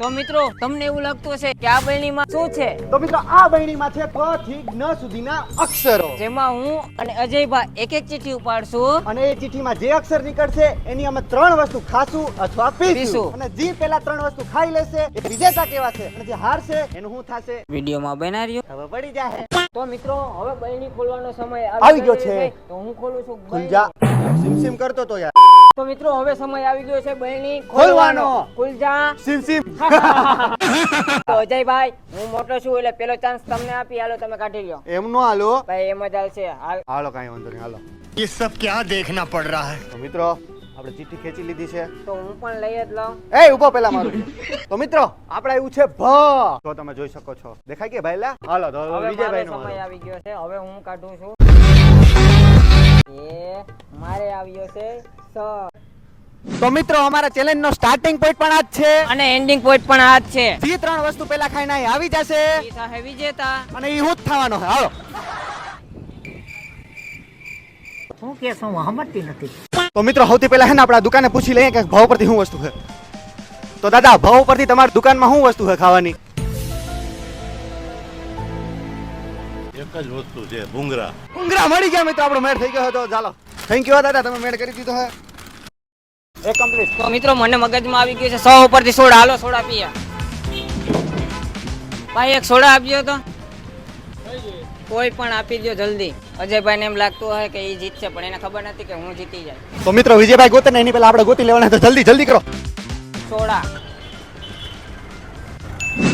તો મિત્રો તમને એવું લાગતું હશે કે આ બહેણીમાં શું છે? તો મિત્રો આ બહેણીમાં છે ક થી જ્ઞ સુધીના અક્ષરો, જેમાં હું અને અજયભાઈ એક એક ચિઠ્ઠી ઉપાડશું અને એ ચિઠ્ઠીમાં જે અક્ષર નીકળશે એની અમે 3 વસ્તુ ખાશું અથવા પીશું, અને જે પેલા 3 વસ્તુ ખાઈ લેશે એ વિજેતા કહેવાશે, અને જે હારશે એનું શું થશે વિડીયોમાં બનાવી રહ્યો. ખબર પડી જાય. તો મિત્રો હવે બહેણી ખોલવાનો સમય આવી ગયો છે. તો હું ખોલું છું ખુલ બહેણી. જા. સિમ સિમ કરતો તો યાર. તો મિત્રો હવે સમય આવી ગયો છે બહેણી ખોલવાનો. ખુલ જા. Sim sim. તો અજયભાઈ હું મોટો છું એટલે પેલો ચાન્સ તમને આપી, હાલો તમે કાઢી લ્યો. એમ નો હાલો. ભાઈ એમ જ હાલશે. હાલો કાંઈ વાંધો નહીં, હાલો. ये सब क्या देखना पड़ रहा है। તો મિત્રો આપણે ચિઠ્ઠી ખેંચી લીધી છે. તો હું પણ લઈ જ લઉં. એ ઉભો પેલા મારું. તો મિત્રો આપણે આવ્યું છે ભ. તો તમે જોઈ શકો છો. દેખાય કે ભાઈ લા? હાલો તો હવે વિજયભાઈ મારો નો સમય આવી ગયો છે. હવે હું કાઢું છું. એ મારે આવ્યો છે સ. તો મિત્રો અમારા ચેલેન્જ નો સ્ટાર્ટિંગ પોઈન્ટ પણ આ જ છે, અને એન્ડિંગ પોઈન્ટ પણ આ જ છે. જે 3 વસ્તુ પેલા ખાઈને અહીં આવી જશે ઈ થાહે વિજેતા. અને ઈ હું જ થવાનો છે. હાલો. શું કેસો સમજતી નથી. તો મિત્રો સૌથી પહેલા છે ને આપણા દુકાને પૂછી લઈએ કે ભાવ પરથી શું વસ્તુ છે. તો દાદા ભાવ પરથી તમારી દુકાનમાં શું વસ્તુ છે ખાવાની? एक ज वस्तु है भूंगरा। ઉંગરા મળી ગયા મિત્રો, આપણો મેળ થઈ ગયો હતો. ચાલો થેન્ક યુ દાદા, તમે મેળ કરી દીધો હે. એક કમ્પ્લીટ. તો મિત્રો મને મગજમાં આવી ગયું છે 100 ઉપરથી સોડા. હાલો સોડા પીએ. ભાઈ એક સોડા આપજો તો. કોઈ પણ આપી દો જલ્દી. અજયભાઈ ને એમ લાગતું હોય કે એ જીતશે, પણ એને ખબર નથી કે હું જીતી જાય. તો મિત્રો વિજયભાઈ ગોતે ને એની પહેલા આપણે ગોતી લેવાના, તો જલ્દી જલ્દી કરો. સોડા.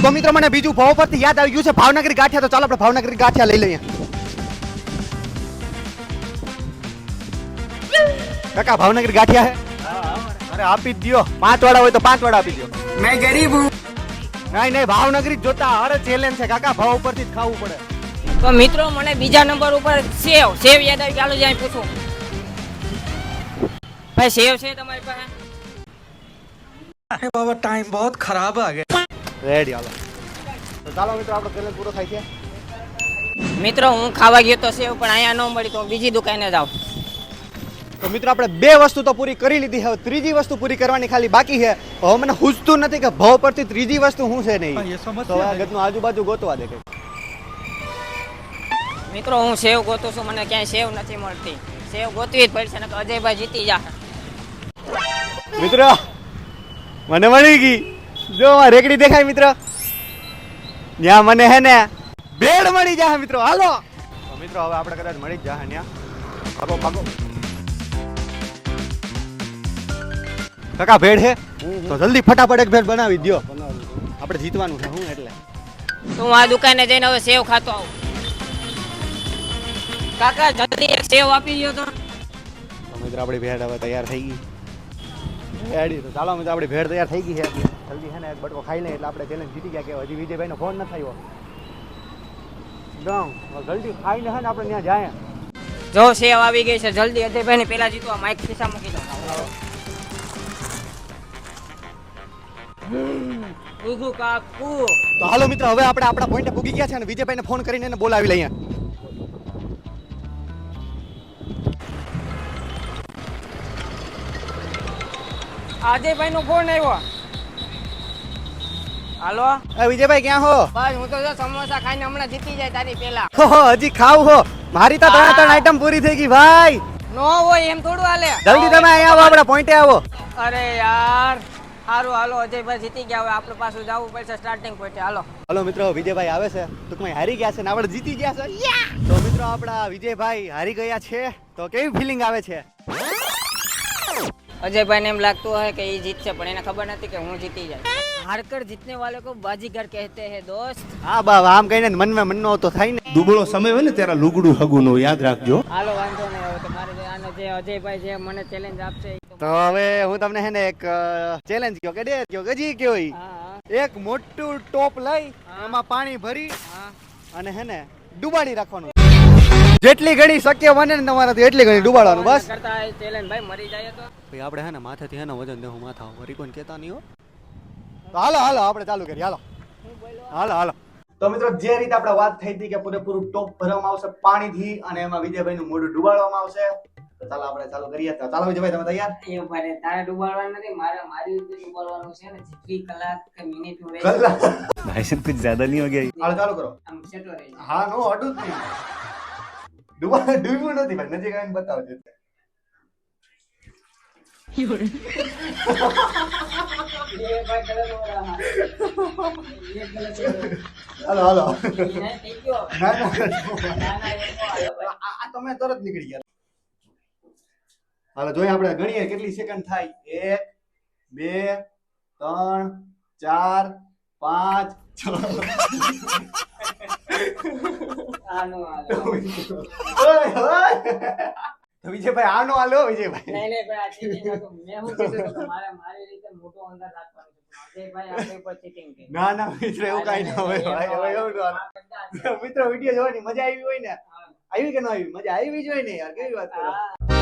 તો મિત્રો મને બીજું ભાવ પરથી યાદ આવી ગયું છે ભાવનગરી ગાંઠિયા. તો ચાલો આપણે ભાવનગરી ગાંઠિયા લઈ લઈએ. કાકા ભાવનગરી ગાંઠિયા હે? અરે આપી જ દ્યો. 5 વાળા હોય તો 5 વાળા આપી દો. મેં ગરીબ હું. નહીં ભાવનગરી જ જોતા. અરે ચેલેન્જ છે કાકા, ભાવ ઉપરથી જ ખાવું પડે. તો મિત્રો મને બીજા નંબર ઉપર સેવ યાદ આવી. ચાલો જાય પૂછું. ભાઈ સેવ છે તમારી પાસે? अरे बाबा टाइम बहुत खराब आ गया। રેડી હાલો. તો ચાલો મિત્રો આપણો ચેલેન્જ પૂરો થાય છે. મિત્રો હું ખાવા ગયો તો સેવ, પણ અહીંયા ન મળી તો બીજી દુકાને જાઉં. તો મિત્રો આપણે 2 વસ્તુ તો પૂરી કરી લીધી, હવે ત્રીજી વસ્તુ પૂરી કરવાની ખાલી બાકી છે. હવે મને હુજતું નથી કે ભાવ પરથી ત્રીજી વસ્તુ શું છે નહીં. ये समझ તો આ ગતનું આજુબાજુ ગોતવા દે. મિત્રો હું સેવ ગોતું છું, મને ક્યાંય સેવ નથી મળતી. સેવ ગોતવી જ પડશે ને અજયભાઈ જીતી જા. મિત્રો મને મળી ગઈ. જો આ રેકડી દેખાય મિત્રો, ત્યાં મને હે ને ભેળ મળી જાય મિત્રો. હાલો તો મિત્રો હવે આપણે કદાચ મળી જ જાય ત્યાં. ભાગો ભાગો. કાકા ભેળ હે તો જલ્દી ફટાફટ એક ભેળ બનાવી દો. આપણે જીતવાનું છે હું એટલે. તો હું આ દુકાને જઈને હવે સેવ ખાતો આવું. કાકા જલ્દી એક સેવ આપી દો તો. મિત્રો આપણી ભેળ હવે તૈયાર થઈ ગઈ. રેડી. તો ચાલો મિત્રો આપણી ભેળ તૈયાર થઈ ગઈ છે. જલ્દી છે ને એક બટકો ખાઈ લઈએ એટલે આપણે ચેલેન્જ જીતી ગયા. કે હજી વિજયભાઈનો ફોન નથી આવ્યો. જલ્દી ખાઈને છે ને આપણે ત્યાં જાય. જો સેવ આવી ગઈ છે, જલ્દી અજયભાઈ ને પેલા જીતવા. માઇક ખિસ્સા મૂકી દો. ઉગુ કાકુ. તો હાલો મિત્રો હવે આપણે આપણા પોઈન્ટે પૂગી ગયા છે અને વિજયભાઈને ફોન કરીને એને બોલાવી લઈએ. અજયભાઈ નો ફોન આવ્યો. હાલો વિજયભાઈ ક્યાં હો? બસ હું તો જો સમોસા ખાઈને હમણાં જીતી જાય તારી પેલા. હો હજી ખાવ હો? મારી તો 3 આઈટમ પૂરી થઈ ગઈ ભાઈ. નો હોય એમ થોડું હાલે. જલ્દી તમે અહીંયા આવો, આપણા પોઈન્ટે આવો. અરે યાર સારું હાલો અજયભાઈ જીતી ગયા. હવે આપણે પાછું જવું પડશે સ્ટાર્ટિંગ પોઈન્ટે. હાલો હાલો મિત્રો વિજયભાઈ આવે છે. ટૂંકમાં હારી ગયા છે ને આપણે જીતી ગયા છે. તો મિત્રો આપણા વિજયભાઈ હારી ગયા છે. તો કેવી ફિલિંગ આવે છે? अजयभाई ने एम लगता है कि ये जीत से, पर इन्हें खबर नहीं कि हूँ जीती जाए. हारकर जीतने वाले को बाजीगर कहते हैं दोस्त. હા બા આમ કહીને મનમાં મનનો તો થાય ને. दुबड़ो समय હોય ને ત્યારે લુગડું હગું નો યાદ રાખજો. હાલો વાંધો નહીં. હવે તમારે આને જે અજયભાઈ જે મને ચેલેન્જ આપશે તો હવે હું તમને હે ને એક ચેલેન્જ કયો કે દે કયો ગજી કયો ઈ. હા એક મોટું ટોપ લઈ એમાં પાણી ભરી હા. અને હે ને ડુબાડી રાખવાનું. જેટલી ઘણી શક્ય બને ને તમારાથી એટલી ઘણી ડુબાડવાનું બસ. કરતા ચેલેન્જ ભાઈ મરી જાય તો ભાઈ આપણે હે ને માથેથી હે ને વજન દેવું માથા વરી કોઈ કહેતા નહીં હો. તો હાલો હાલો આપણે ચાલુ કરીએ. હાલો હાલો હાલો. તો મિત્રો જે રીતે આપણે વાત થઈ હતી કે પૂરેપૂરું ટોપ ભરવામાં આવશે પાણીથી અને એમાં વિજયભાઈનું મોઢું ડુબાડવામાં આવશે. તો ચાલો આપણે ચાલુ કરીએ તો ચાલો વિજયભાઈ તમે તૈયાર એ ભાઈ તારે ડૂબાડવાનું નથી, મારી રીતે ડૂબાડવાનું છે ને, જેટલી કલાક કે મિનિટ રહે કલાક भाई साहब कुछ ज्यादा नहीं हो गया ये? હાલો ચાલુ કરો આમ સેટો રહી જાય. હા નો અડું જ નહીં ડૂબ્યું નથી ભાઈ નજીક આવીને બતાવજો એ ભાઈ કલર વાળા. એ કલર હાલો હાલો નહીં થઈ ગયો હવે. ના ના ના, ના, એ તો હાલો ભાઈ. આ તમે તરત નીકળી ગયા હાલો જોઈએ આપણે ગણીએ કેટલી સેકન્ડ થાય 1 2 3 4 5 આનો હાલો. 6 તો વિજયભાઈ આનો હાલો વિજયભાઈ નહીં, નહીં, ભાઈ, આ cheating હતું. મેં શું કીધું હતું કે મારી રીતે મોટો અંદાજ રાખવાનો છે. પણ અજયભાઈ આપણી ઉપર cheating કરી. ના ના મિત્ર એવું કાઈ ના હોય ભાઈ હવે એવું ન હાલે. આ બધા મિત્રો વિડિયો જોવાની મજા આવી હોય ને આવી કે ન આવી મજા આવી જ હોય ને યાર કેવી વાત કરો આ